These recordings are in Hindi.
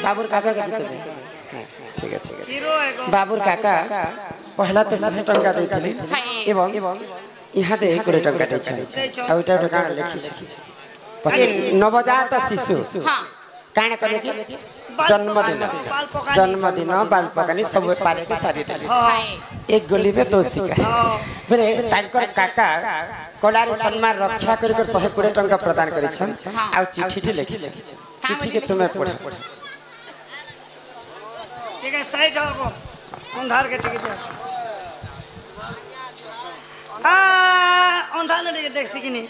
बाबुर काका के जिते ठीक है बाबुर काका पहला तो 100 टंका देथिले एवं यहाँ दे 20 टंका दे छै आ ओटा कान लिखि छै पछि नवजात शिशु कान कले कि जन्मदिन बाल पकानी सब पारे के सारी देले एक गोली में 2 सिक्का बेले तांकर काका कलारे सम्मान रक्षा कर 120 टंका प्रदान करि छन आ चिट्ठी लिखि छै चिट्ठी के तुम्हें पढ़ ठीक है साइड हो अंधार के टिकट अंधार ने टिकट देख सकिनी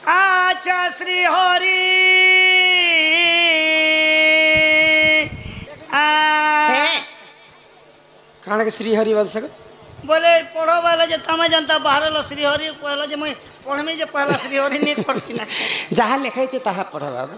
अच्छा श्री हरि खाना के श्री हरि बोल सक बोले पढ़ो वाला जे तमे जनता बाहर लो श्री हरि पहला जे मैं पढ़मे जे पहला श्री हरि नहीं करती ना जहां लिखै छै तहा पढ़ो बाबू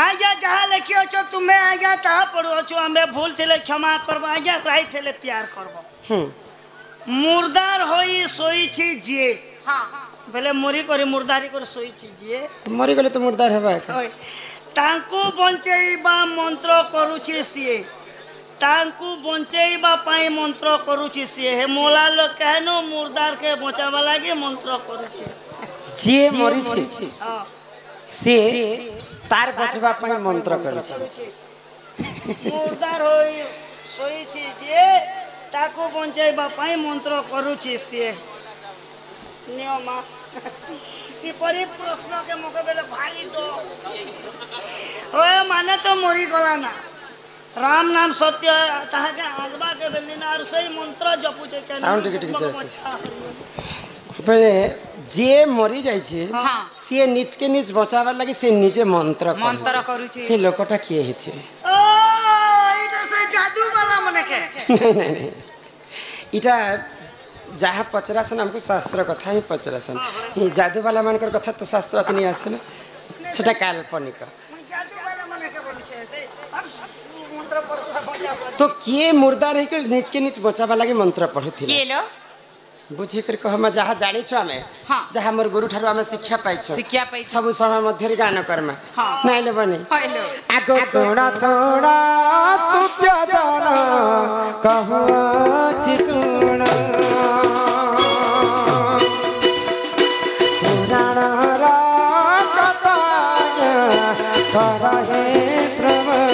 आजा जहाँ लिखियो छो तुम्हें आजा तहाँ पढ़ो छो हमें भूल थिले क्षमा करबो आजा राइट थिले प्यार करबो मुर्दार होई सोई छी जिए हां बेले मोरी करे मुर्दारी करे सोई छी जिए मरी गले तो मुर्दार हेबा तांको बंचेइबा मंत्र करूछि सिए तांको बंचेइबा पाई मंत्र करूछि सिए हे मोला लो कहनो मुर्दार के बचावा लागे मंत्र करूछि जे मरी छी हां से तार बचवा पाई मंत्र करै छै मुर्दार होई सोई छी जे ताको बंचेइबा पाई मंत्र करूछि से नियम की परि प्रश्न के मुकाबले भारी दो ओए माने तो मरी गला ना राम नाम सत्य ताहा के आगबा के बेलिनार सही मंत्र जपु छै के साउंड टिक परे जे मरी जाय छै से नीच के नीच बचावा लागि से निजे मंत्र करू छै से लोकटा किए हेथे ओ इटा से जादू वाला मने के नहीं इटा जहाँ पचरासन हमको शास्त्र कथा ही पचरासन ही जादू वाला मानकर कथा तो शास्त्र नहीं आसे ना सेटा काल्पनिक जादू वाला मने के बोल छै से अब मंत्र पढ़ला बचा तो के मुर्दा रह के नीच के नीच बचावा लागि मंत्र पढ़ुथिले के लो बुझे कर कह हम जहाँ जानी छ हमें जहाँ मोर गुरु ठारो हम शिक्षा पाइ छ सब समय मध्य गान कर्मा नहीं ले बने आगो सोना सोना सुत्य जाना कहू छि सुना पुराण रा कथा करहे श्रवण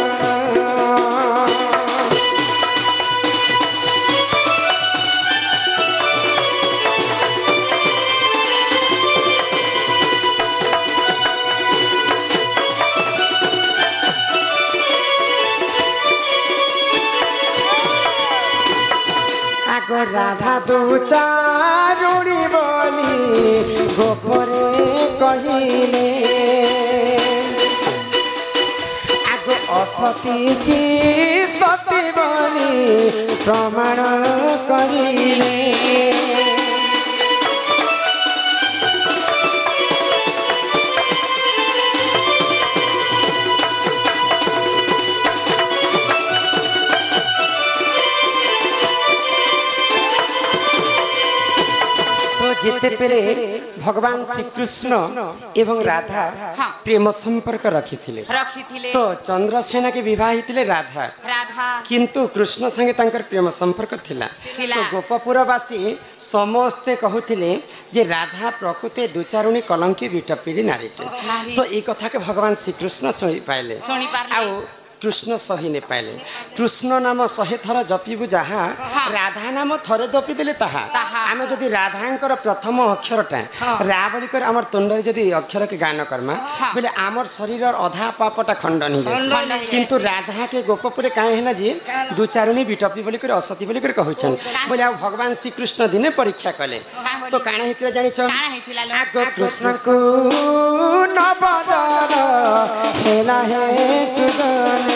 राधा दो चारुणी बोली गोपरे कहिले आगो असती की सती बोली प्रमाण करिले जिते पहले भगवान श्री कृष्ण एवं राधा प्रेम संपर्क रखी तो चंद्रसेना के विवाह हितले राधा किंतु कृष्ण संगे तांकर प्रेम संपर्क थिला तो गोपपुरवासी समस्ते कहूथिले जे राधा प्रकृति दुचारुणी कलंकी विटपीड़ी नारीटे तो ये कथा के भगवान श्री कृष्ण सुनी पाइले कृष्ण सही ने पाइले कृष्ण नाम 100 थर जपिबु जहाँ राधा नाम थरे जपी देले ताहा आमे जदि राधांकर प्रथम अक्षरटा रा बोली कर हमर तुंडरे जदि अक्षर के गान करमा बोले हमर शरीर अधा पापटा खंडन ही किंतु राधा के गोपपुरे काहे है ना जी दुचारुणी विटपी बोली कर असती बोली कर कहउछन बोले आ भगवान श्री कृष्ण दिने परीक्षा कले तो काना हितला जानि छ आगो कृष्ण को न बजार हेला हे सुदन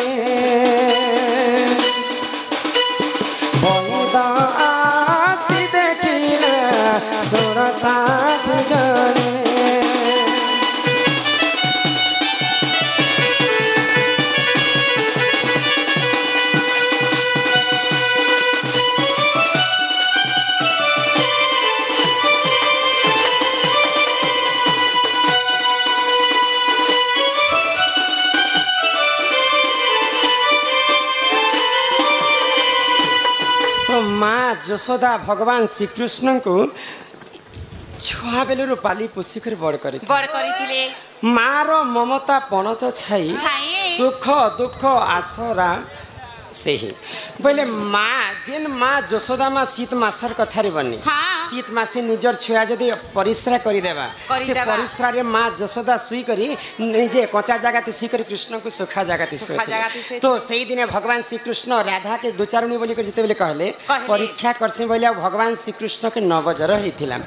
बहुदा आसी देखिले सोर साथ जने ଯଶୋଦା ଭଗବାନ ଶ୍ରୀକୃଷ୍ଣ को छुआ बेलू पाली पोषिक बड़ कर मार ममता पणत छाई सुख दुख आसरा से ही बोले माँ जेन माँ यशोदा माँ शीत मासर कथारे बनी शीत मासे निजर छुआ जदि परिश्रा करदेवा से परिश्रा रे माँ यशोदा सुई करी निजे कच्चा जगह तुसी कर कृष्ण को सुखा जगह तुसी तो सही दिन भगवान श्री कृष्ण राधा के दुचारुणी बोली कर जिते बेले कहले परीक्षा करसे बोले भगवान श्री कृष्ण के नवजर होइथिला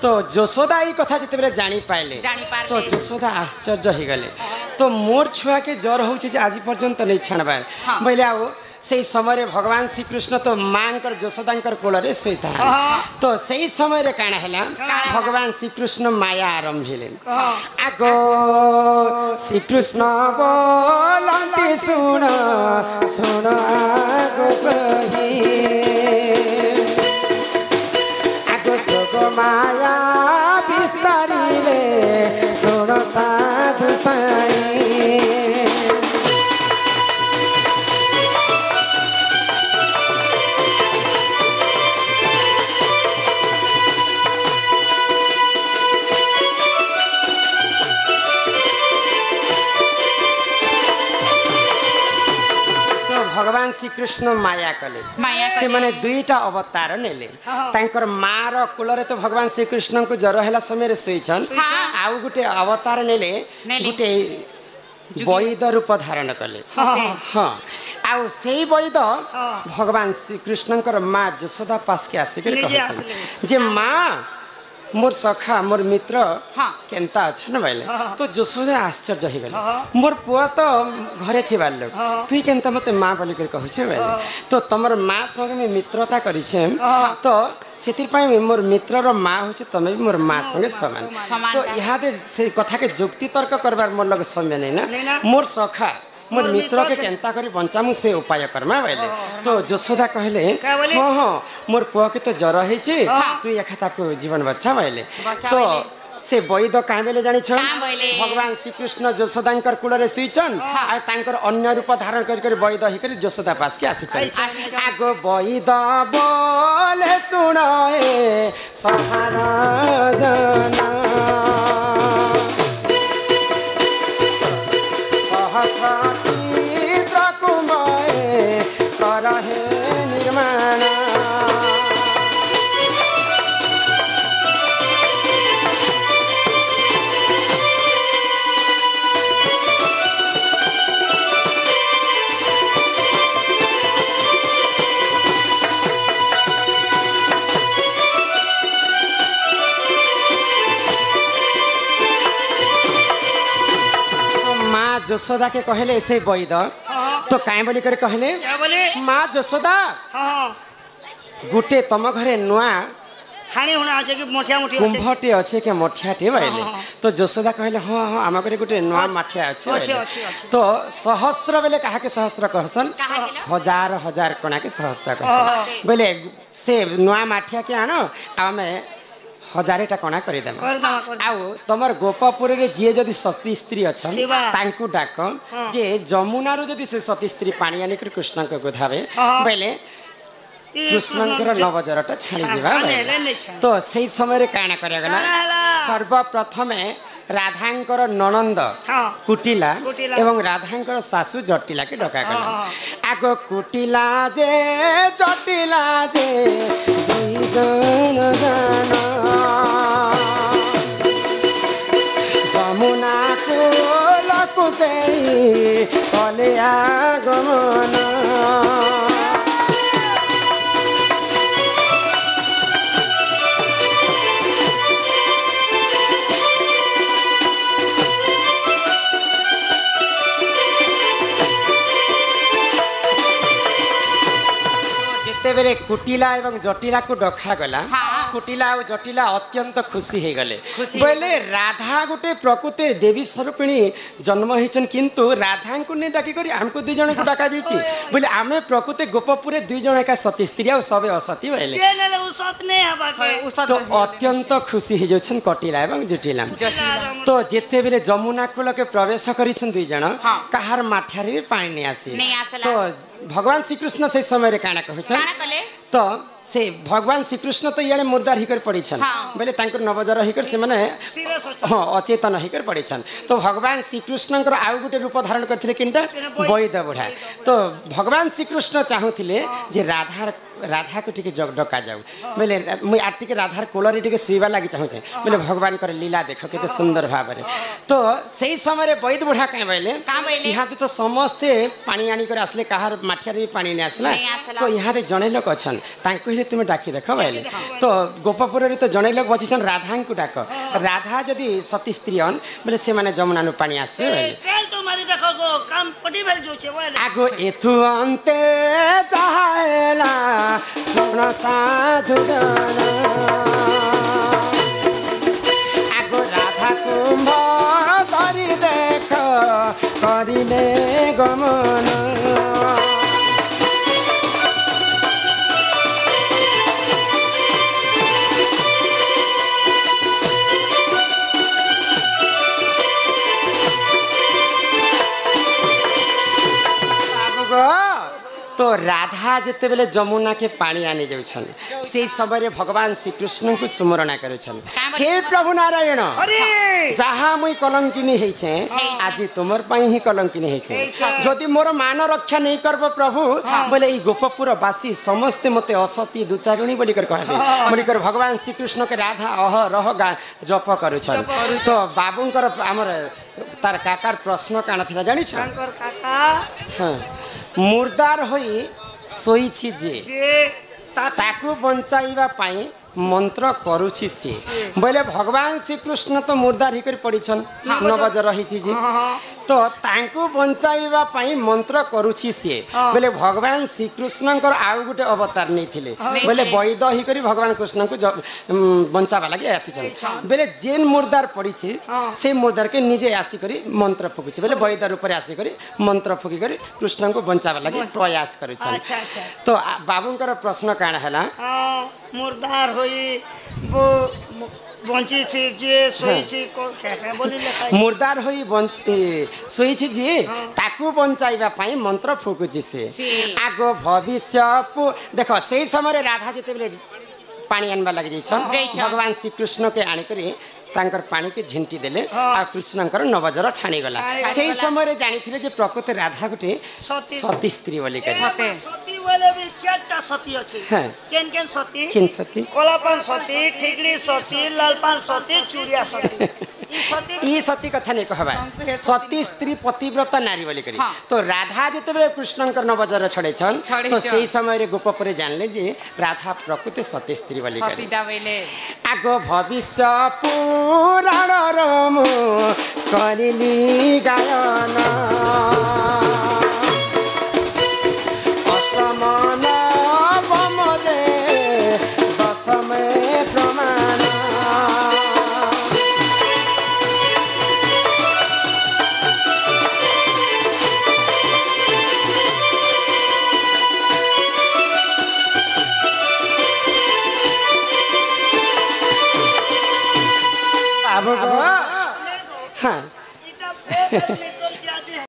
तो यशोदा ई कथा जिते बेले जानी पाइले तो यशोदा आश्चर्य हो गले तो मोर छुआ के जर होउछि जे आज पर्यंत नहीं छाणबा बोले आओ से समय भगवान श्रीकृष्ण तो मांकर यशोदांकर कोଳରେ सहित तो सही समय काण है भगवान श्रीकृष्ण माया आरंभ हेले आगो श्रीकृष्ण बोलती सुन सुन आगो सही आगो जोग माया विस्तारिले सुन साधु साई भगवान श्रीकृष्ण माया कले से माने दुईटा अवतार नेले तांकर मार कुलरे तो भगवान श्रीकृष्ण को जर हैला समय रे सोइछन आउ गुटे अवतार नेले गुटे वैद रूप धारण कले हां आउ सेही वैद भगवान श्रीकृष्ण माँ यशोदा पास के आसिक कहछन जे माँ मोर सखा मोर मित्र केनता अच्छन बोले तो यशोदा आश्चर्य हो गले मोर पुआ तो घरे थी लोग तुई केनता मते माँ बोली कर कहछे बोले तो तमर माँ संगे में मित्रता करिछे तो सेतिर पाई मोर मित्र रो माँ होचे तमे भी मोर माँ संगे समान तो यहाँ दे से कथा के जुक्ति तर्क करबार मोर लगे समय नहीं ना मोर सखा मोर मित्र के केनता करी बंचामु से उपाय करमा बोले तो यशोदा कहले हाँ हाँ मोर पुआ के तो जर होइछे तू एखा को जीवन बचा बोले तो से वैद काँ बेले जानी भगवान श्रीकृष्ण यशोदांकर कूଳରେ सुईचन आ तांकर अन्य रूप धारण कर वैद ही कर यशोदा पास के आसी आगो वैद बोले सुनाए सहारा जना चित्र कुमाए करहे निर्माण यशोदा के कहले से वैद तो काए बोली कर कहले माँ यशोदा गुटे तम घरे नुआ हानी होना আছে কি মঠিয়া মঠি আছে কুম্ভটি আছে के मठियाटे बोले तो यशोदा कहले हां हां आम घरे गुटे नुआ मठिया আছে तो सहस्र बेले कहा के सहस्र कहसन हजार हजार कोना के सहस्र कहसन बोले से नुआ मठिया के आनो आमे हजारेटा कणा कर तमर गोपपुर रे जी जदि सती स्त्री अच्छन तांकु डाक जे जमुना रो जदि से सती स्त्री पानी आनी कर कृष्ण को गोधावे बेले कृष्ण नवजरटा छाड़ी जीवा तो सही समय रे काना करा गला सर्वप्रथम राधांकर ननंद कुटिला एवं राधांकर सासु जटिला के डका गला आगो कुटिला जे जटिला जे दुई जन जाना जमुना को से कले आगमन बेले कुटिला एवं जटिला को डखा गला कुटिला और जटिला अत्यंत खुशी हो गले बोले राधा गोटे प्रकृति देवी स्वरूपिणी जन्म होइछन किंतु राधा को नहीं डाकी करी हमको दुई जन को डाका जाइछि बोले आमे प्रकृति गोपपुरे दुई जन का सती स्त्री और सबे असती बोले तो अत्यंत खुशी हो जाछन कटिला एवं जटिला तो जेते बेले जमुना कूल के प्रवेश करिछन दुई जन कहार माठियारे पानी नहीं आसी तो भगवान श्रीकृष्ण से समय रे काना कहछन तो से भगवान श्रीकृष्ण तो इे मुर्दार हिकर पड़ी बोले नवजर हिकर से माने हाँ अचेतन हिकर पड़ी तो भगवान श्रीकृष्ण आउ गोटे रूप धारण करते किनटा वैद बुढ़ा तो भगवान श्रीकृष्ण चाहूले जे राधा को टी डका जाऊ बोले मुझे आर राधार कोलर टी शुवा लगी चाहूचे बोले भगवान लीला देख के सुंदर भाव में तो से समय वैद बुढ़ा कहीं बोले यहाँ तो समस्ते पानी आनिक आसले कहार माठिया भी पानी नहीं आसला तो यहाँ जड़े लोक अच्छा तुम्हें डाकी देख बोले तो गोपपुर तो जड़े लोक बची राधा को डाक राधा जदि सती स्त्री हन बोले से मैंने जमुना पानी आसे आगो एथु अंते चाहेला सुन साधु जन आगो राधा कुंभ धरी देख करिले गमन तो राधा जिते बेले जमुना के पानी आनी जाउछन से समय भगवान श्रीकृष्ण को सुमरणा करुछन हे प्रभु नारायण जहाँ मुई कलंकिनी हेछे आज तुमर पई ही कलंकिनी हेछे जदि मोर मान रक्षा नहीं करबो प्रभु बोले ई गोपपुर बासी समस्त मते असती दुचारुणी बोली कर कहबे बोली कर भगवान श्रीकृष्ण के राधा अह रह जप करुछन तो बाबूंकर हमर तार काकार प्रश्न काना थिला जानि छ काका हां मुर्दार होई सोईछि जे ताकू बंचाइबा पाई मंत्र करुछि से बोले भगवान श्रीकृष्ण तो मुर्दार हिकर पड़ीछन नवजर रही जी तो तांकू बंचाइबा पाई मंत्र करुछि से बोले भगवान श्रीकृष्ण आउ गोटे अवतार नहीं थिले बोले वैद हिकर भगवान कृष्ण को बंचाबा लगे आसी बोले जेन मुर्दार पड़ी से मुर्दार के निजे आसिक मंत्र फुकुछि बोले वैद रूप आसिक मंत्र फुकिक कृष्ण को बंचाबा लगे प्रयास कर तो बाबूंकर प्रश्न काण है मुर्दार होई वो बंची छे जे सोई छे को क्या बोली लिखा मुर्दार होई सोई छे जे ताकू बंचाइबा पाई मंत्र फुकुछि से आगो भविष्य देखो से समय राधा जते बेले पानी आनबा लगे भगवान श्रीकृष्ण के आनिकरी तांकर पानी के झिंटी देले आ कृष्णकर नवजर छाणी गला से समय जानी जे प्रकृत राधा गोटे सती स्त्री बोली सती वाले भी चारटा सती अछि केन केन सती किन सती कोलापान सती ठिकड़ी सती लालपान सती चूड़िया सती ई सती कथा नहीं कहबा सती स्त्री पतिव्रता नारी बोली करी तो राधा जते बेले कृष्णकर नवजर छड़े छन तो सेही समय रे गोपपुर जानले जे राधा प्रकृत सती स्त्री बोली करी आगो भविष्य पुराण रमु करिली गायन अष्टमन बमजे दशमे प्रमाण हाँ